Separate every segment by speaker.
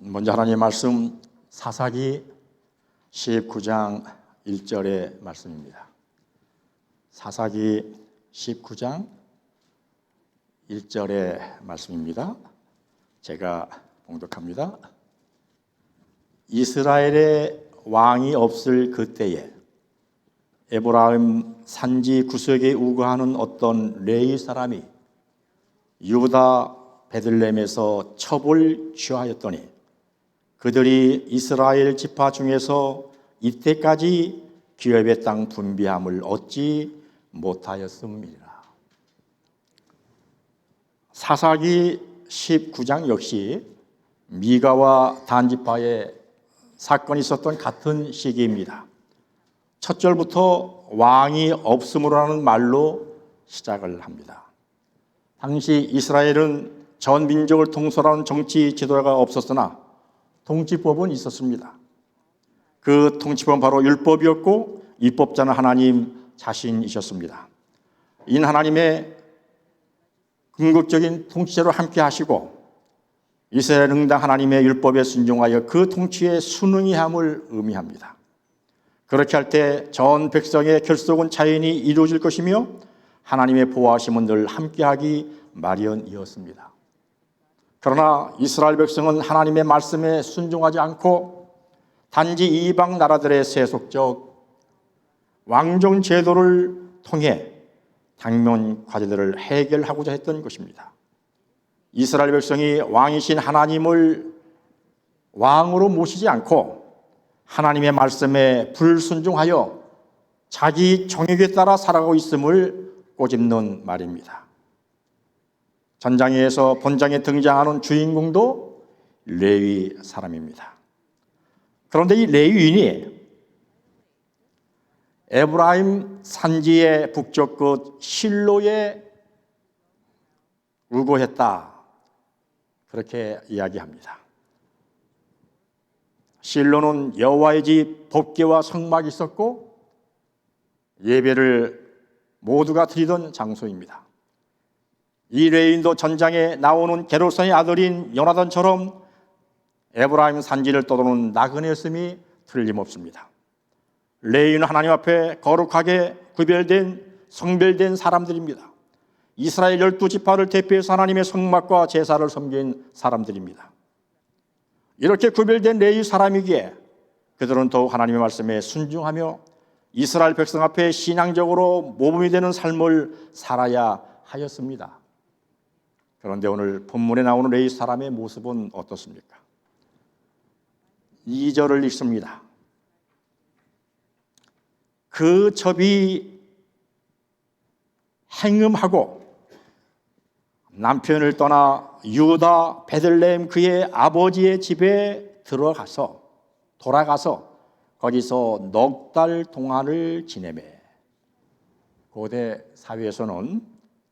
Speaker 1: 먼저 하나님의 말씀 사사기 19장 1절의 말씀입니다. 사사기 19장 1절의 말씀입니다. 제가 봉독합니다. 이스라엘의 왕이 없을 그때에 에브라임 산지 구석에 우거하는 어떤 레위 사람이 유다 베들레헴에서 첩을 취하였더니 그들이 이스라엘 지파 중에서 이때까지 기업의 땅 분비함을 얻지 못하였음이라. 사사기 19장 역시 미가와 단지파의 사건이 있었던 같은 시기입니다. 첫 절부터 왕이 없음으로라는 말로 시작을 합니다. 당시 이스라엘은 전 민족을 통솔하는 정치 지도자가 없었으나 통치법은 있었습니다. 그 통치법은 바로 율법이었고 율법자는 하나님 자신이셨습니다. 이는 하나님의 궁극적인 통치자로 함께 하시고 이스라엘 응당 하나님의 율법에 순종하여 그 통치에 순응함을 의미합니다. 그렇게 할 때 전 백성의 결속은 자연히 이루어질 것이며 하나님의 보호하심은 늘 함께하기 마련이었습니다. 그러나 이스라엘 백성은 하나님의 말씀에 순종하지 않고 단지 이방 나라들의 세속적 왕정 제도를 통해 당면 과제들을 해결하고자 했던 것입니다. 이스라엘 백성이 왕이신 하나님을 왕으로 모시지 않고 하나님의 말씀에 불순종하여 자기 정욕에 따라 살아가고 있음을 꼬집는 말입니다. 전장에서 본장에 등장하는 주인공도 레위 사람입니다. 그런데 이 레위인이 에브라임 산지의 북쪽 끝 실로에 우거했다, 그렇게 이야기합니다. 실로는 여호와의 집 법궤와 성막이 있었고 예배를 모두가 드리던 장소입니다. 이 레위인도 전장에 나오는 게르손의 아들인 요나단처럼 에브라임 산지를 떠도는 나그네였음이 틀림없습니다. 레위인은 하나님 앞에 거룩하게 구별된 성별된 사람들입니다. 이스라엘 12지파를 대표해서 하나님의 성막과 제사를 섬긴 사람들입니다. 이렇게 구별된 레위 사람이기에 그들은 더욱 하나님의 말씀에 순종하며 이스라엘 백성 앞에 신앙적으로 모범이 되는 삶을 살아야 하였습니다. 그런데 오늘 본문에 나오는 레위 사람의 모습은 어떻습니까? 2절을 읽습니다. 그 첩이 행음하고 남편을 떠나 유다 베들레헴 그의 아버지의 집에 돌아가서 거기서 넉 달 동안을 지내매. 고대 사회에서는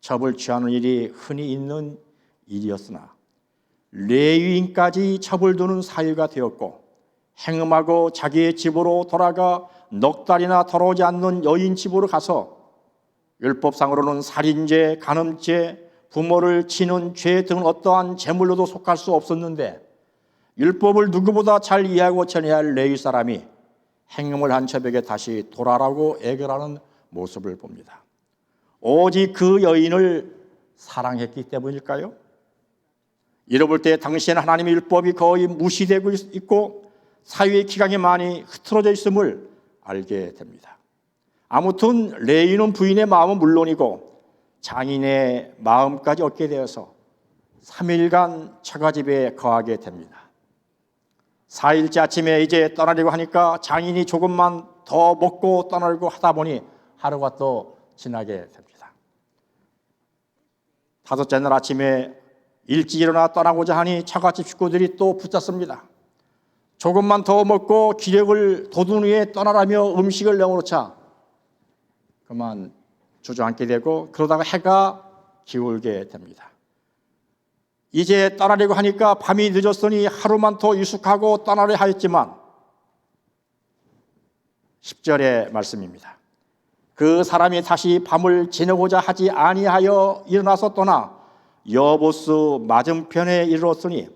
Speaker 1: 첩을 취하는 일이 흔히 있는 일이었으나 레위인까지 첩을 두는 사유가 되었고 행음하고 자기의 집으로 돌아가 넉 달이나 돌아오지 않는 여인 집으로 가서 율법상으로는 살인죄, 간음죄, 부모를 치는 죄 등 어떠한 제물로도 속할 수 없었는데 율법을 누구보다 잘 이해하고 전해야 할 레위 사람이 행음을 한 첩에게 다시 돌아라고 애결하는 모습을 봅니다. 오직 그 여인을 사랑했기 때문일까요? 이러볼 때 당시에는 하나님의 율법이 거의 무시되고 있고 사회의 기강이 많이 흐트러져 있음을 알게 됩니다. 아무튼 레위인은 부인의 마음은 물론이고 장인의 마음까지 얻게 되어서 3일간 처가집에 거하게 됩니다. 4일째 아침에 이제 떠나려고 하니까 장인이 조금만 더 먹고 떠나려고 하다 보니 하루가 또 지나게 됩니다. 5째 날 아침에 일찍 일어나 떠나고자 하니 처갓집 식구들이 또 붙잡습니다. 조금만 더 먹고 기력을 돋운 후에 떠나라며 음식을 내어놓자 그만 주저앉게 되고 그러다가 해가 기울게 됩니다. 이제 떠나려고 하니까 밤이 늦었으니 하루만 더 유숙하고 떠나려 하였지만 10절의 말씀입니다. 그 사람이 다시 밤을 지내고자 하지 아니하여 일어나서 떠나 여부스 맞은편에 이르렀으니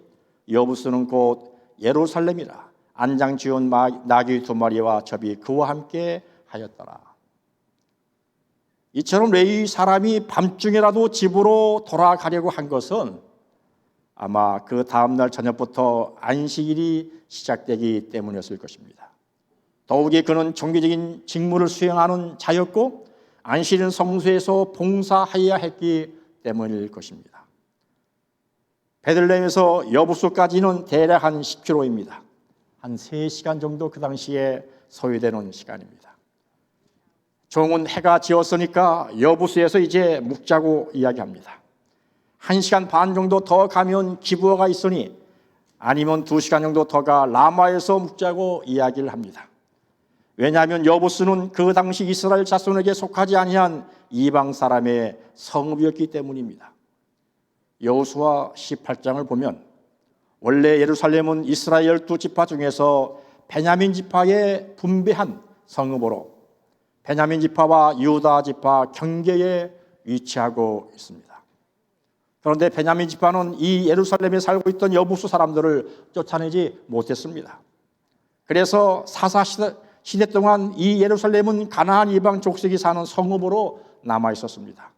Speaker 1: 여부스는 곧 예루살렘이라. 안장 지은 나귀 2마리와 접이 그와 함께 하였더라. 이처럼 레위 사람이 밤중에라도 집으로 돌아가려고 한 것은 아마 그 다음날 저녁부터 안식일이 시작되기 때문이었을 것입니다. 더욱이 그는 종교적인 직무를 수행하는 자였고 안식일은 성소에서 봉사해야 했기 때문일 것입니다. 베들레헴에서 여부수까지는 대략 한 10km입니다. 한 3시간 정도 그 당시에 소요되는 시간입니다. 종은 해가 지었으니까 여부수에서 이제 묵자고 이야기합니다. 1시간 반 정도 더 가면 기브아가 있으니 아니면 2시간 정도 더 가 라마에서 묵자고 이야기를 합니다. 왜냐하면 여부수는 그 당시 이스라엘 자손에게 속하지 아니한 이방 사람의 성읍이었기 때문입니다. 여호수아 18장을 보면 원래 예루살렘은 이스라엘 12지파 중에서 베냐민 지파에 분배한 성읍으로 베냐민 지파와 유다 지파 경계에 위치하고 있습니다. 그런데 베냐민 지파는 이 예루살렘에 살고 있던 여부수 사람들을 쫓아내지 못했습니다. 그래서 사사 시대 동안 이 예루살렘은 가나안 이방 족속이 사는 성읍으로 남아 있었습니다.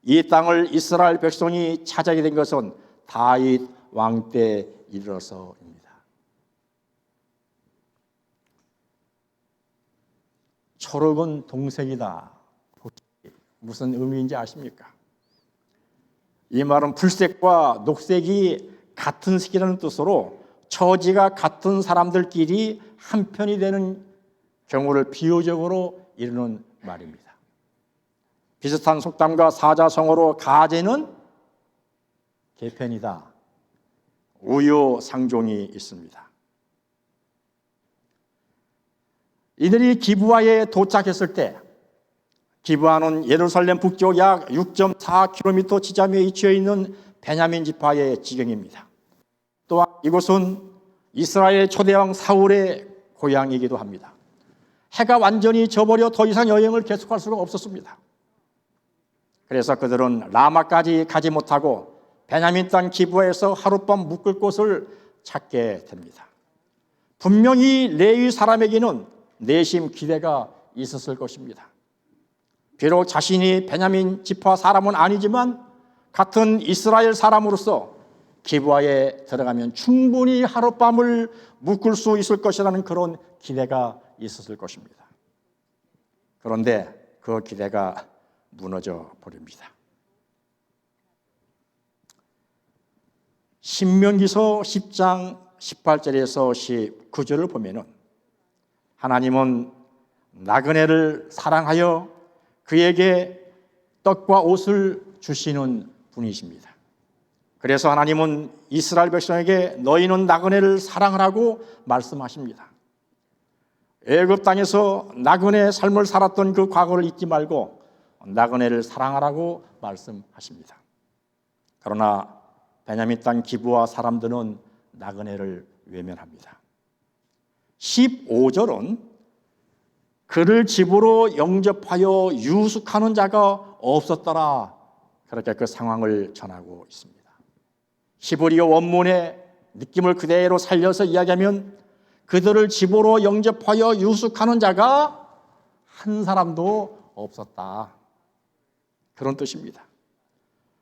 Speaker 1: 이 땅을 이스라엘 백성이 차지하게 된 것은 다윗 왕 때 이르러서입니다. 초록은 동색이다. 무슨 의미인지 아십니까? 이 말은 풀색과 녹색이 같은 색이라는 뜻으로 처지가 같은 사람들끼리 한편이 되는 경우를 비유적으로 이루는 말입니다. 비슷한 속담과 사자성어로 가재는 개편이다. 우유상종이 있습니다. 이들이 기브아에 도착했을 때 기브아는 예루살렘 북쪽 약 6.4km 지점에 위치해 있는 베냐민 지파의 지경입니다. 또한 이곳은 이스라엘 초대왕 사울의 고향이기도 합니다. 해가 완전히 져버려 더 이상 여행을 계속할 수가 없었습니다. 그래서 그들은 라마까지 가지 못하고 베냐민 땅 기브아에서 하룻밤 묵을 곳을 찾게 됩니다. 분명히 레위 사람에게는 내심 기대가 있었을 것입니다. 비록 자신이 베냐민 지파 사람은 아니지만 같은 이스라엘 사람으로서 기브아에 들어가면 충분히 하룻밤을 묵을 수 있을 것이라는 그런 기대가 있었을 것입니다. 그런데 그 기대가 무너져 버립니다. 신명기서 10장 18절에서 19절을 보면은 하나님은 나그네를 사랑하여 그에게 떡과 옷을 주시는 분이십니다. 그래서 하나님은 이스라엘 백성에게 너희는 나그네를 사랑하라고 말씀하십니다. 애굽 땅에서 나그네 삶을 살았던 그 과거를 잊지 말고 나그네를 사랑하라고 말씀하십니다. 그러나 베냐민 땅 기브아 사람들은 나그네를 외면합니다. 15절은 그를 집으로 영접하여 유숙하는 자가 없었더라. 그렇게 그 상황을 전하고 있습니다. 히브리어 원문의 느낌을 그대로 살려서 이야기하면 그들을 집으로 영접하여 유숙하는 자가 한 사람도 없었다. 그런 뜻입니다.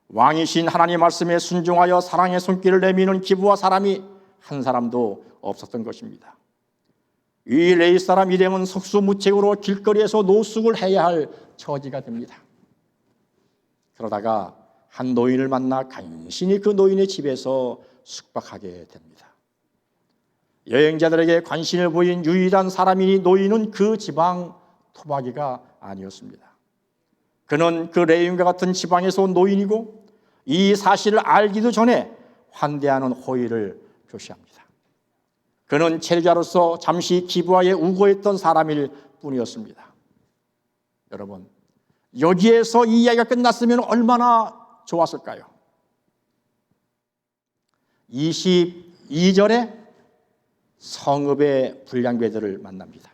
Speaker 1: 왕이신 하나님 말씀에 순종하여 사랑의 손길을 내미는 기브아 사람이 한 사람도 없었던 것입니다. 이 레위 사람 일행은 속수무책으로 길거리에서 노숙을 해야 할 처지가 됩니다. 그러다가 한 노인을 만나 간신히 그 노인의 집에서 숙박하게 됩니다. 여행자들에게 관심을 보인 유일한 사람이니 노인은 그 지방 토박이가 아니었습니다. 그는 그 레위인과 같은 지방에서 온 노인이고 이 사실을 알기도 전에 환대하는 호의를 표시합니다. 그는 체류자로서 잠시 기브아에 우거했던 사람일 뿐이었습니다. 여러분, 여기에서 이 이야기가 끝났으면 얼마나 좋았을까요? 22절에 성읍의 불량배들을 만납니다.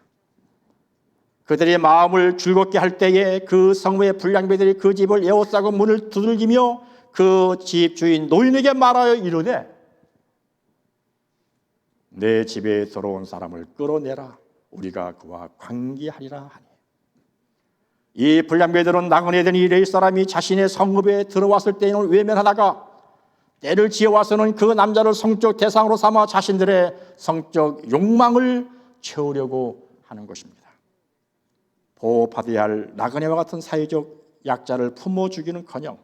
Speaker 1: 그들의 마음을 즐겁게 할 때에 그 성읍의 불량배들이 그 집을 에워싸고 문을 두들기며 그 집 주인 노인에게 말하여 이르되 내 집에 들어온 사람을 끌어내라. 우리가 그와 관계하리라 하니. 이 불량배들은 나그네 된 이 레위 사람이 자신의 성읍에 들어왔을 때에는 외면하다가 때를 지어와서는 그 남자를 성적 대상으로 삼아 자신들의 성적 욕망을 채우려고 하는 것입니다. 보호받아야 할 나그네와 같은 사회적 약자를 품어주기는커녕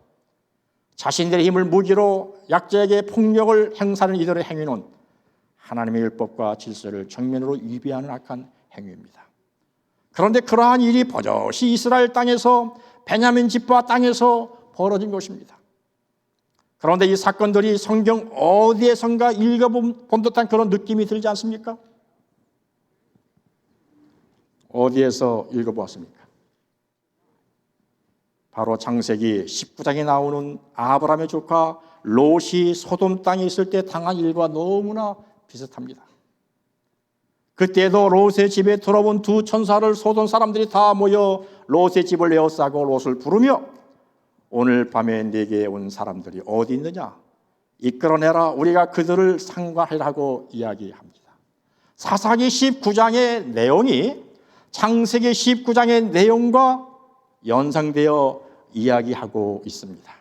Speaker 1: 자신들의 힘을 무기로 약자에게 폭력을 행사하는 이들의 행위는 하나님의 율법과 질서를 정면으로 위배하는 악한 행위입니다. 그런데 그러한 일이 버젓이 이스라엘 땅에서 베냐민 지파 땅에서 벌어진 것입니다. 그런데 이 사건들이 성경 어디에선가 읽어본 듯한 그런 느낌이 들지 않습니까? 어디에서 읽어보았습니까? 바로 창세기 19장에 나오는 아브라함의 조카 롯이 소돔 땅에 있을 때 당한 일과 너무나 비슷합니다. 그때도 롯의 집에 들어온 두 천사를 소돔 사람들이 다 모여 롯의 집을 에워싸고 롯을 부르며 오늘 밤에 네게 온 사람들이 어디 있느냐? 이끌어내라. 우리가 그들을 상관하라고 이야기합니다. 사사기 19장의 내용이 창세기 19장의 내용과 연상되어 이야기하고 있습니다.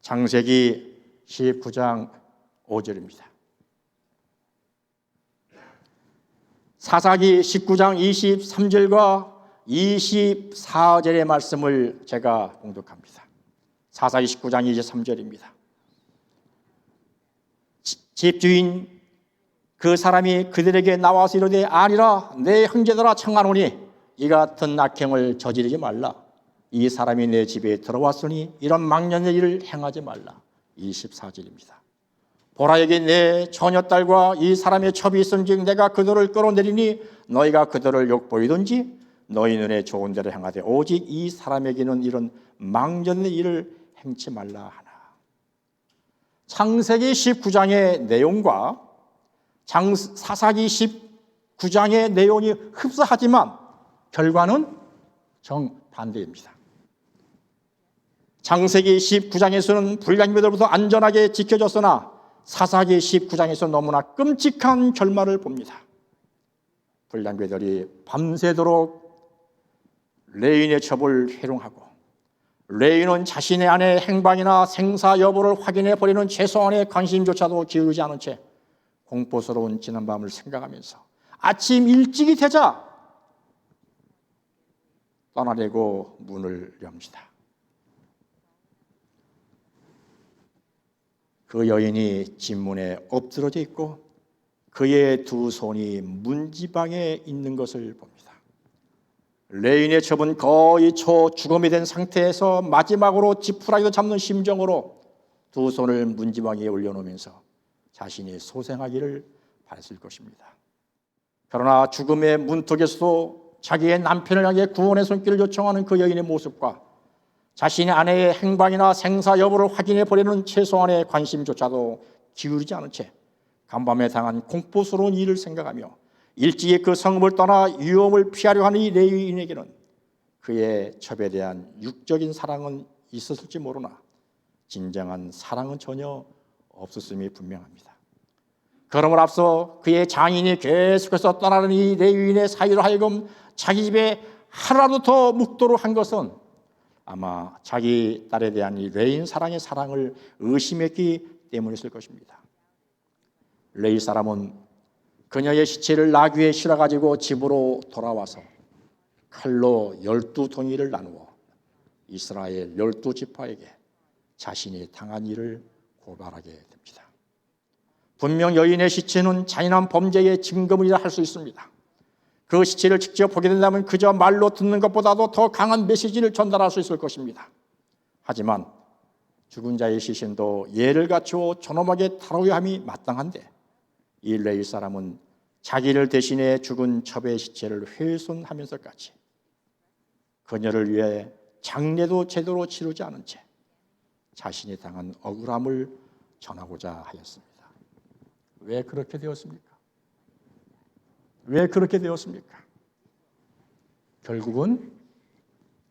Speaker 1: 창세기 19장 5절입니다. 사사기 19장 23절과 24절의 말씀을 제가 봉독합니다. 사사기 19장 23절입니다. 집주인 그 사람이 그들에게 나와서 이르되 아니라 내 형제들아 청하노니 이 같은 악행을 저지르지 말라. 이 사람이 내 집에 들어왔으니 이런 망령의 일을 행하지 말라. 24절입니다. 보라 여기 내 처녀딸과 이 사람의 첩이 있은즉 내가 그들을 끌어내리니 너희가 그들을 욕보이든지 너희 눈에 좋은 대로 행하되 오직 이 사람에게는 이런 망령의 일을 행치 말라 하나. 창세기 19장의 내용과 사사기 19장의 내용이 흡사하지만 결과는 정반대입니다. 창세기 19장에서는 불량배들로부터 안전하게 지켜졌으나 사사기 19장에서 너무나 끔찍한 결말을 봅니다. 불량배들이 밤새도록 레인의 첩을 회롱하고 레인은 자신의 아내의 행방이나 생사 여부를 확인해 버리는 최소한의 관심조차도 기울이지 않은 채 공포스러운 지난밤을 생각하면서 아침 일찍이 되자 떠나려고 문을 엽니다. 그 여인이 집문에 엎드러져 있고 그의 두 손이 문지방에 있는 것을 봅니다. 레인의 첩은 거의 초죽음이 된 상태에서 마지막으로 지푸라기도 잡는 심정으로 두 손을 문지방에 올려놓으면서 자신이 소생하기를 바랬을 것입니다. 그러나 죽음의 문턱에서도 자기의 남편을 향해 구원의 손길을 요청하는 그 여인의 모습과 자신의 아내의 행방이나 생사 여부를 확인해 보려는 최소한의 관심조차도 기울이지 않은 채 간밤에 당한 공포스러운 일을 생각하며 일찍이 그 성읍을 떠나 위험을 피하려 하는 이 레위인에게는 그의 첩에 대한 육적인 사랑은 있었을지 모르나 진정한 사랑은 전혀 없었음이 분명합니다. 그러므로 앞서 그의 장인이 계속해서 떠나는 이 레위인의 사이로 하여금 자기 집에 하루라도 더 묵도록 한 것은 아마 자기 딸에 대한 이 레인 사랑의 사랑을 의심했기 때문이었을 것입니다. 레위 사람은 그녀의 시체를 나귀에 실어가지고 집으로 돌아와서 칼로 12덩이를 나누어 이스라엘 12지파에게 자신이 당한 일을 고발하게 됩니다. 분명 여인의 시체는 잔인한 범죄의 증거물이라 할 수 있습니다. 그 시체를 직접 보게 된다면 그저 말로 듣는 것보다도 더 강한 메시지를 전달할 수 있을 것입니다. 하지만 죽은 자의 시신도 예를 갖추어 존엄하게 다뤄야 함이 마땅한데 이 레위 사람은 자기를 대신해 죽은 첩의 시체를 훼손하면서까지 그녀를 위해 장례도 제대로 치르지 않은 채 자신이 당한 억울함을 전하고자 하였습니다. 왜 그렇게 되었습니까? 왜 그렇게 되었습니까? 결국은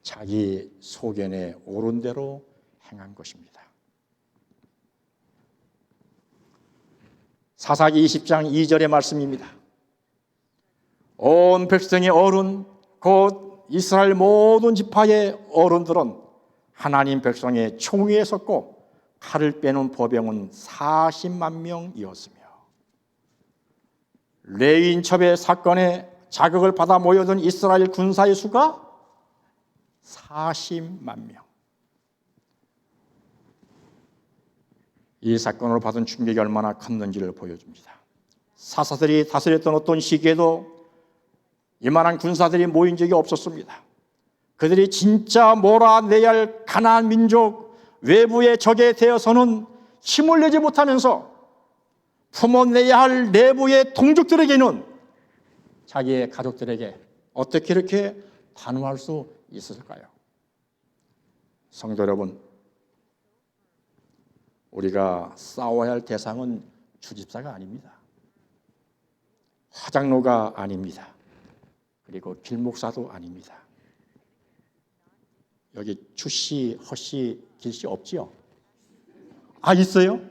Speaker 1: 자기 소견에 옳은 대로 행한 것입니다. 사사기 20장 2절의 말씀입니다. 온 백성의 어른 곧 이스라엘 모든 지파의 어른들은 하나님 백성의 총위에 섰고 칼을 빼는 보병은 40만 명이었으며 레위인 첩의 사건에 자극을 받아 모여든 이스라엘 군사의 수가 40만 명. 이 사건으로 받은 충격이 얼마나 컸는지를 보여줍니다. 사사들이 다스렸던 어떤 시기에도 이만한 군사들이 모인 적이 없었습니다. 그들이 진짜 몰아내야 할 가나안 민족 외부의 적에 대해서는 힘을 내지 못하면서 품어내야 할 내부의 동족들에게는 자기의 가족들에게 어떻게 이렇게 단호할 수 있었을까요? 성도 여러분, 우리가 싸워야 할 대상은 주집사가 아닙니다. 화장로가 아닙니다. 그리고 길목사도 아닙니다. 여기 추씨, 허씨, 길씨 없지요? 아, 있어요?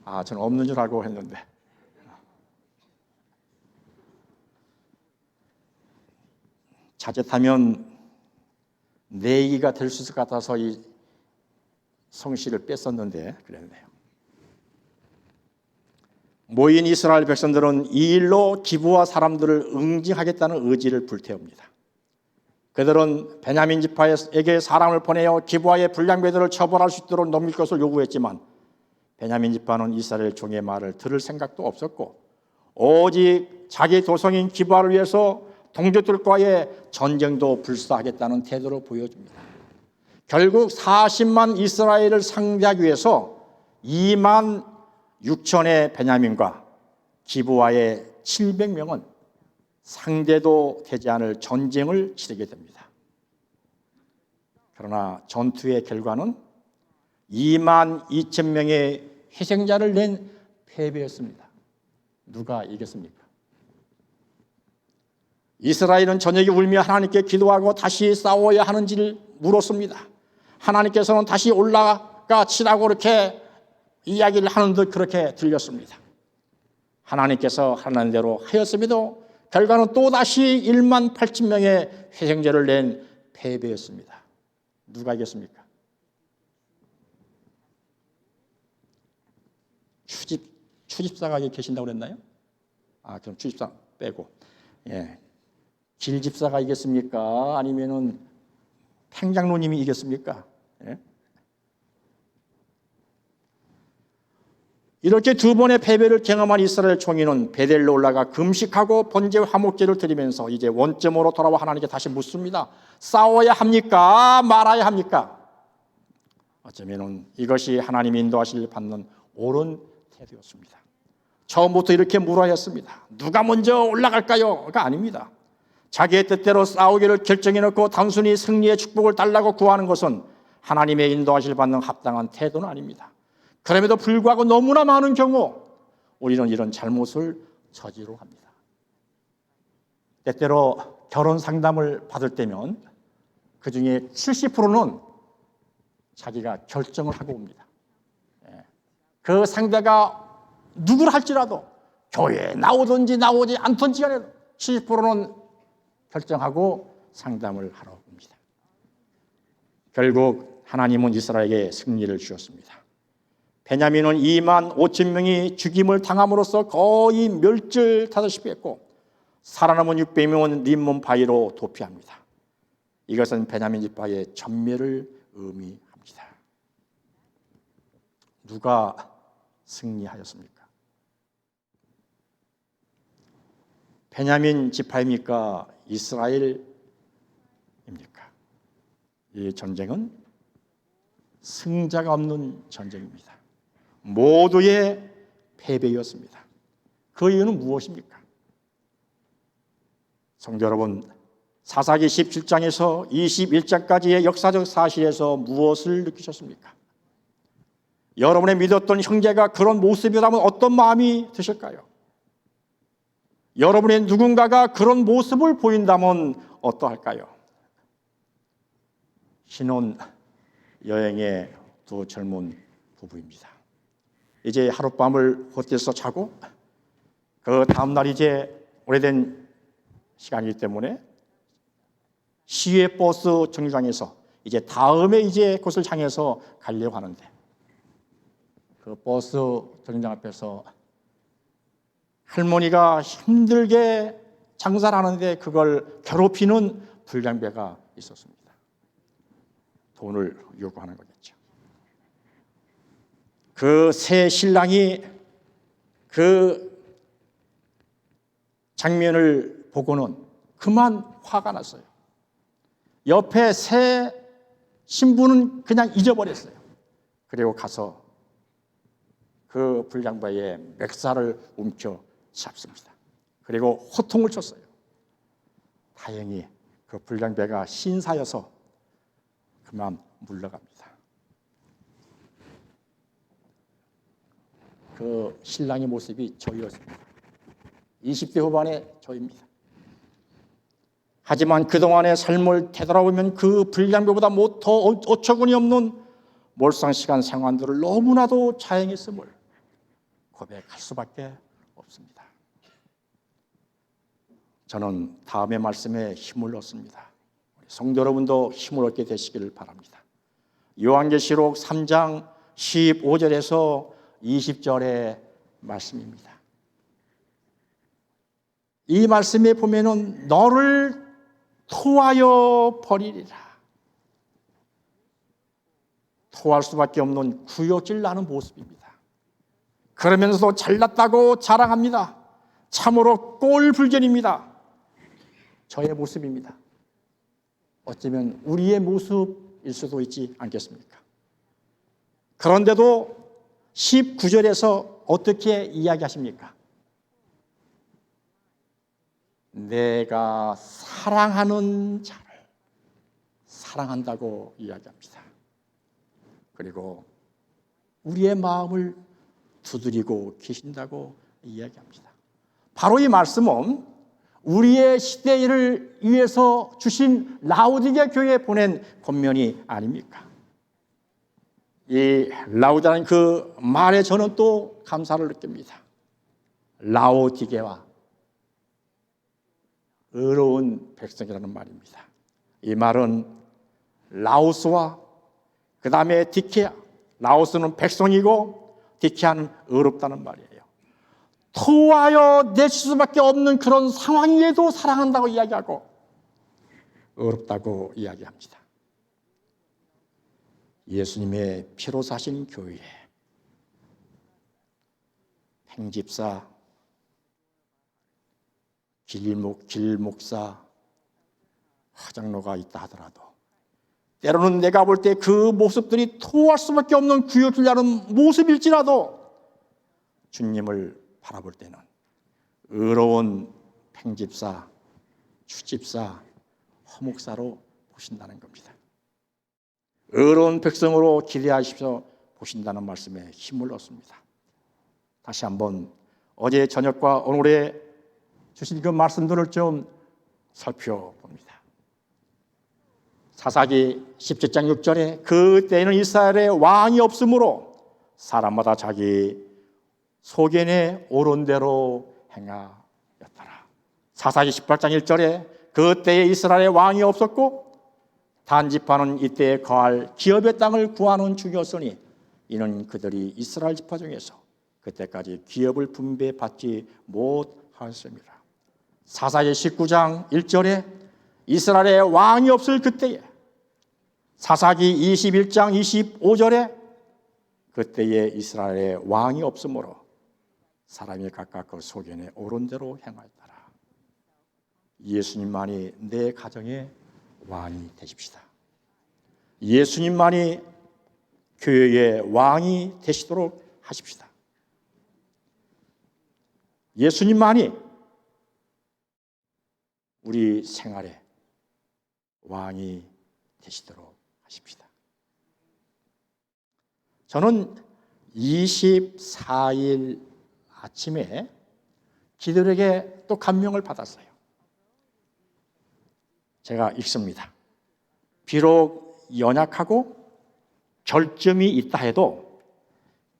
Speaker 1: 아, 저는 없는 줄 알고 했는데. 자칫하면 내기가 될 수 있을 것 같아서 이 성씨를 뺐었는데 그랬네요. 모인 이스라엘 백성들은 이 일로 기브와 사람들을 응징하겠다는 의지를 불태웁니다. 그들은 베냐민 지파에게 사람을 보내어 기브와의 불량배들을 처벌할 수 있도록 넘길 것을 요구했지만 베냐민 지파는 이스라엘 종의 말을 들을 생각도 없었고 오직 자기 도성인 기브와를 위해서 동족들과의 전쟁도 불사하겠다는 태도를 보여줍니다. 결국 40만 이스라엘을 상대하기 위해서 2만 6천의 베냐민과 기브와의 700명은 상대도 되지 않을 전쟁을 치르게 됩니다. 그러나 전투의 결과는 2만 2천 명의 희생자를 낸 패배였습니다. 누가 이겼습니까? 이스라엘은 저녁에 울며 하나님께 기도하고 다시 싸워야 하는지를 물었습니다. 하나님께서는 다시 올라가 치라고 이렇게 이야기를 하는 듯 그렇게 들렸습니다. 하나님께서 하라는 대로 하였음에도 결과는 또다시 1만 8천 명의 희생자를 낸 패배였습니다. 누가 이겼습니까? 추집사가 계신다고 그랬나요? 아, 그럼 추집사 빼고. 예. 길집사가 이겼습니까? 아니면은 팽장로님이 이겼습니까? 예? 이렇게 두 번의 패배를 경험한 이스라엘 총리는 베델로 올라가 금식하고 번제 화목제를 드리면서 이제 원점으로 돌아와 하나님께 다시 묻습니다. 싸워야 합니까? 말아야 합니까? 어쩌면 이것이 하나님이 인도하실 받는 옳은 태도였습니다. 처음부터 이렇게 물어야 했습니다. 누가 먼저 올라갈까요?가 아닙니다. 자기의 뜻대로 싸우기를 결정해놓고 단순히 승리의 축복을 달라고 구하는 것은 하나님의 인도하실 받는 합당한 태도는 아닙니다. 그럼에도 불구하고 너무나 많은 경우 우리는 이런 잘못을 저지로 합니다. 때때로 결혼 상담을 받을 때면 그 중에 70%는 자기가 결정을 하고 옵니다. 그 상대가 누구를 할지라도 교회에 나오든지 나오지 않든지 간에 70%는 결정하고 상담을 하러 옵니다. 결국 하나님은 이스라엘에게 승리를 주셨습니다. 베냐민은 2만 5천 명이 죽임을 당함으로써 거의 멸절하다시피 했고 살아남은 600명은 림몬 바위로 도피합니다. 이것은 베냐민 지파의 전멸을 의미합니다. 누가 승리하였습니까? 베냐민 지파입니까? 이스라엘입니까? 이 전쟁은 승자가 없는 전쟁입니다. 모두의 패배였습니다. 그 이유는 무엇입니까? 성도 여러분, 사사기 17장에서 21장까지의 역사적 사실에서 무엇을 느끼셨습니까? 여러분의 믿었던 형제가 그런 모습이라면 어떤 마음이 드실까요? 여러분의 누군가가 그런 모습을 보인다면 어떠할까요? 신혼 여행의 두 젊은 부부입니다. 이제 하룻밤을 호텔에서 자고 그 다음날 이제 오래된 시간이기 때문에 시외 버스 정류장에서 이제 다음에 이제 곳을 향해서 가려고 하는데 그 버스 정류장 앞에서 할머니가 힘들게 장사를 하는데 그걸 괴롭히는 불량배가 있었습니다. 돈을 요구하는 거겠죠. 그 새 신랑이 그 장면을 보고는 그만 화가 났어요. 옆에 새 신부는 그냥 잊어버렸어요. 그리고 가서 그 불량배의 맥살을 움켜 잡습니다. 그리고 호통을 쳤어요. 다행히 그 불량배가 신사여서 그만 물러갑니다. 그 신랑의 모습이 저희였습니다. 20대 후반의 저입니다. 하지만 그동안의 삶을 되돌아보면 그 불량배보다 더 어처구니 없는 몰상식한 생활들을 너무나도 자행했음을 고백할 수밖에 없습니다. 저는 다음의 말씀에 힘을 얻습니다. 성도 여러분도 힘을 얻게 되시기를 바랍니다. 요한계시록 3장 15절에서 20절의 말씀입니다. 이 말씀에 보면은 너를 토하여 버리리라. 토할 수밖에 없는 구역질 나는 모습입니다. 그러면서도 잘났다고 자랑합니다. 참으로 꼴불견입니다. 저의 모습입니다. 어쩌면 우리의 모습일 수도 있지 않겠습니까? 그런데도 19절에서 어떻게 이야기하십니까? 내가 사랑하는 자를 사랑한다고 이야기합니다. 그리고 우리의 마음을 두드리고 계신다고 이야기합니다. 바로 이 말씀은 우리의 시대를 위해서 주신 라오디게 교회에 보낸 권면이 아닙니까? 이 라오디라는 그 말에 저는 또 감사를 느낍니다. 라오디게와 의로운 백성이라는 말입니다. 이 말은 라오스와 그 다음에 디케아, 라오스는 백성이고 디케아는 의롭다는 말이에요. 토하여 내칠 수밖에 없는 그런 상황에도 사랑한다고 이야기하고 의롭다고 이야기합니다. 예수님의 피로 사신 교회에 행집사, 길목사, 화장로가 있다 하더라도 때로는 내가 볼 때 그 모습들이 토할 수밖에 없는 구역질나는 모습일지라도 주님을 바라볼 때는 의로운 팽집사, 추집사, 허목사로 보신다는 겁니다. 의로운 백성으로 기대하십시오 보신다는 말씀에 힘을 얻습니다. 다시 한번 어제 저녁과 오늘의 주신 그 말씀들을 좀 살펴봅니다. 사사기 17장 6절에 그때는 이스라엘에 왕이 없으므로 사람마다 자기 소견에 옳은 대로 행하였더라. 사사기 18장 1절에 그때에 이스라엘에 왕이 없었고 단지파는 이때에 거할 기업의 땅을 구하는 중이었으니 이는 그들이 이스라엘 지파 중에서 그때까지 기업을 분배받지 못하였습니다. 사사기 19장 1절에 이스라엘에 왕이 없을 그때에 사사기 21장 25절에 그때에 이스라엘에 왕이 없으므로 사람이 각각 그 소견에 옳은 대로 행하였더라. 예수님만이 내 가정의 왕이 되십시다. 예수님만이 교회의 왕이 되시도록 하십시다. 예수님만이 우리 생활의 왕이 되시도록 하십시다. 저는 24일 아침에 기도력에 또 감명을 받았어요. 제가 읽습니다. 비록 연약하고 결점이 있다 해도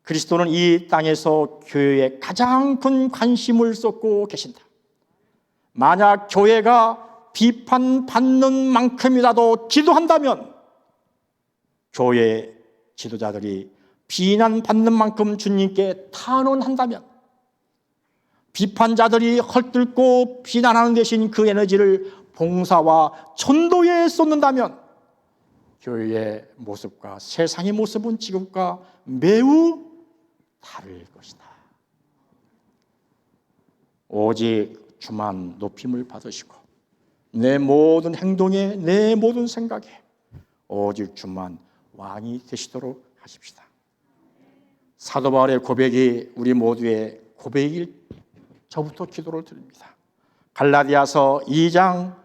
Speaker 1: 그리스도는 이 땅에서 교회에 가장 큰 관심을 쏟고 계신다. 만약 교회가 비판받는 만큼이라도 기도한다면, 교회 지도자들이 비난받는 만큼 주님께 탄원한다면, 비판자들이 헐뜯고 비난하는 대신 그 에너지를 봉사와 전도에 쏟는다면, 교회의 모습과 세상의 모습은 지금과 매우 다를 것이다. 오직 주만 높임을 받으시고 내 모든 행동에, 내 모든 생각에 오직 주만 왕이 되시도록 하십시다. 사도 바울의 고백이 우리 모두의 고백일 저부터 기도를 드립니다. 갈라디아서 2장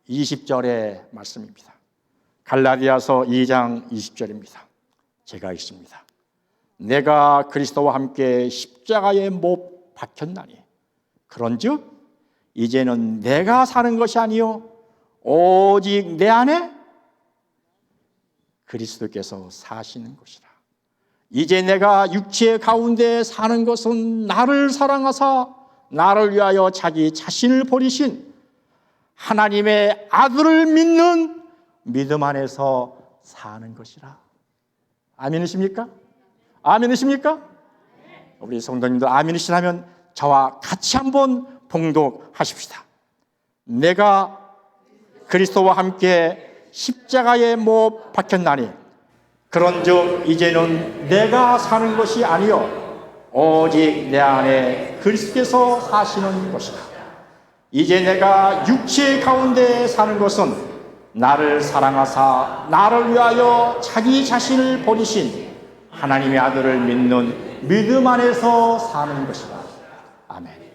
Speaker 1: 20절의 말씀입니다. 갈라디아서 2장 20절입니다. 제가 읽습니다. 내가 그리스도와 함께 십자가에 못 박혔나니 그런즉 이제는 내가 사는 것이 아니요 오직 내 안에 그리스도께서 사시는 것이라. 이제 내가 육체 가운데 사는 것은 나를 사랑하사 나를 위하여 자기 자신을 버리신 하나님의 아들을 믿는 믿음 안에서 사는 것이라. 아멘이십니까? 아멘이십니까? 우리 성도님들 아멘이시라면 저와 같이 한번 봉독하십시다. 내가 그리스도와 함께 십자가에 못 박혔나니 그런즉 이제는 내가 사는 것이 아니요 오직 내 안에 그리스도께서 사시는 것이다. 이제 내가 육체 가운데 사는 것은 나를 사랑하사 나를 위하여 자기 자신을 버리신 하나님의 아들을 믿는 믿음 안에서 사는 것이다. 아멘.